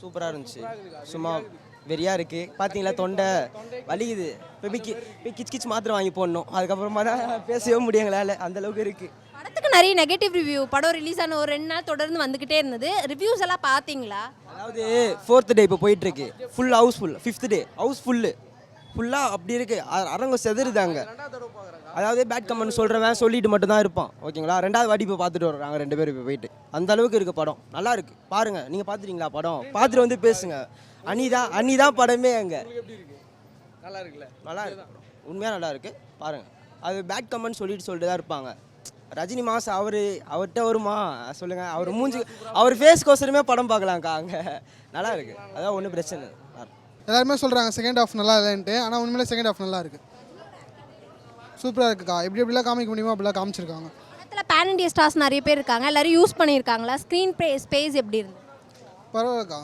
சூப்பராக இருந்துச்சு. சும்மா வெறியாக இருக்குது. பார்த்தீங்களா தொண்டை வலிக்குது. இப்போ போய் கிச் கிச் மாத்திரை வாங்கி போடணும். அதுக்கப்புறமா தான் பேசவே முடியுங்களால அந்தளவுக்கு இருக்குது. படத்துக்கு நிறைய நெகட்டிவ் ரிவ்யூ. படம் ரிலீஸ் ஆன ஒரு 2 நாள் தொடர்ந்து வந்துக்கிட்டே இருந்தது. ரிவ்யூஸ் எல்லாம் பார்த்தீங்களா? அதாவது 4th டே இப்போ போயிட்டுருக்கு. Full Housefull. 5th டே ஹவுஸ்ஃபுல்லு ஃபுல்லாக அப்படி இருக்குது. அரங்கம் செதறுதாங்க. அதாவது பேட் கமெண்ட் சொல்கிறவன் சொல்லிட்டு மட்டும் தான் இருப்பான். ஓகேங்களா? 2வது வாட்டி இப்போ பார்த்துட்டு வர்றாங்க 2 பேர் இப்போ போயிட்டு. அந்த அளவுக்கு இருக்குது படம். நல்லா இருக்குது. பாருங்கள். நீங்கள் பார்த்துட்டீங்களா படம்? பார்த்துட்டு வந்து பேசுங்க. அன்னிதான் படமே அங்கே. நல்லா இருக்குல்ல? நல்லா இருக்கு. உண்மையாக நல்லா இருக்குது. பாருங்கள். அது பேட் கமெண்ட் சொல்லிட்டு தான் இருப்பாங்க. ரஜினி மாஸ் அவர்கிட்ட வருமா சொல்லுங்கள்? அவர் மூஞ்சி அவர் ஃபேஸ்க்கோசரமே படம் பார்க்கலாம்க்கா அங்கே. நல்லா இருக்குது. அதான் ஒன்றும் பிரச்சனை இல்லை. எல்லாருமே சொல்கிறாங்க செகண்ட் ஹாஃப் நல்லா இல்லைன்ட்டு. ஆனால் உண்மையிலே செகண்ட் ஹாஃப் நல்லா இருக்குது. சூப்பராக இருக்குக்கா. எப்படிலாம் காமிக்க முடியுமோ அப்படிலாம் காமிச்சிருக்காங்க. படத்தில் பேன் இண்டியா ஸ்டார்ஸ் நிறைய பேர் இருக்காங்க. எல்லாரும் யூஸ் பண்ணியிருக்காங்களா? ஸ்க்ரீன் ஸ்பேஸ் எப்படி இருந்து? பரவாயில்லக்கா.